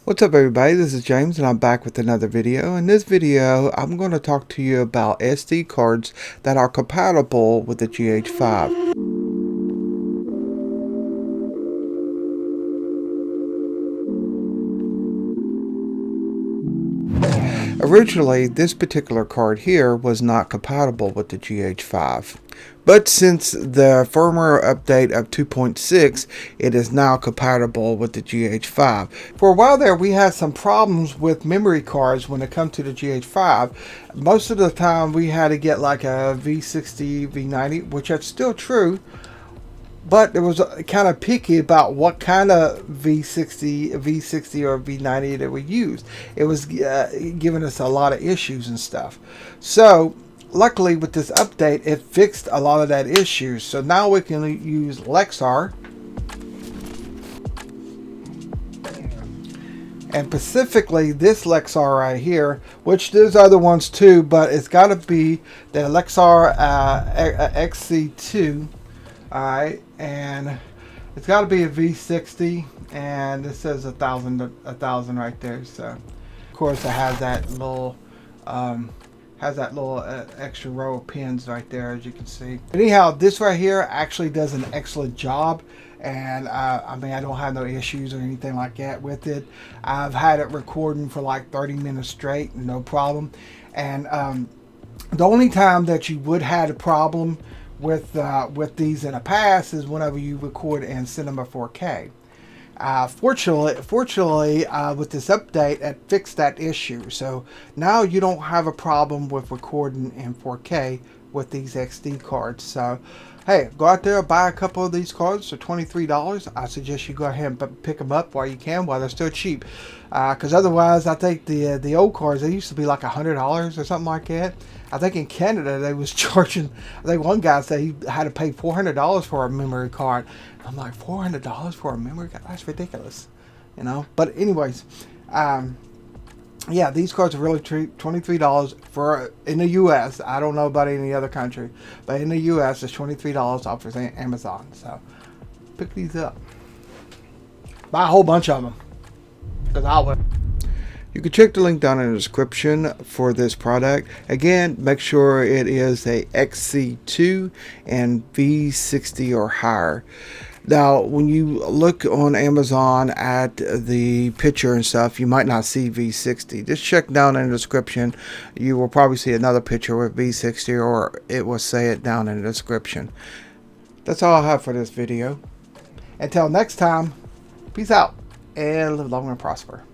What's up everybody, this is James and I'm back with another video. In this video I'm going to talk to you about SD cards that are compatible with the GH5. Originally this particular card here was not compatible with the GH5. But since the firmware update of 2.6, it is now compatible with the GH5. For a while there, we had some problems with memory cards when it comes to the GH5. Most of the time, we had to get like a V60, V90, which is still true. But it was kind of picky about what kind of V60 or V90 that we used. It was giving us a lot of issues and stuff. So luckily with this update, it fixed a lot of that issue. So now we can use Lexar. And specifically this Lexar right here, which there's other ones too, but it's got to be the Lexar XC2. Alright, and it's got to be a V60, and it says 1,000 right there. So of course it has that little extra row of pins right there, as you can see. Anyhow, this right here actually does an excellent job, and I mean, I don't have no issues or anything like that with it. I've had it recording for like 30 minutes straight, no problem. And the only time that you would have a problem with these in the past is whenever you record in Cinema 4K. Fortunately, with this update, it fixed that issue. So now you don't have a problem with recording in 4K with these XD cards. So hey, go out there, buy a couple of these cards for $23. I suggest you go ahead and pick them up while you can, while they're still cheap. Because otherwise, I think the old cards, they used to be like $100 or something like that. I think in Canada they was charging, I think one guy said he had to pay $400 for a memory card. I'm like, $400 for a memory card? That's ridiculous, you know. But anyways, yeah, these cards are really cheap, $23 for in the U.S. I don't know about any other country, but in the U.S. it's $23 off of Amazon. So pick these up. Buy a whole bunch of them, because I would. You can check the link down in the description for this product. Again, make sure it is a XC2 and V60 or higher. Now, when you look on Amazon at the picture and stuff, you might not see V60. Just check down in the description. You will probably see another picture with V60, or it will say it down in the description. That's all I have for this video. Until next time, peace out and live long and prosper.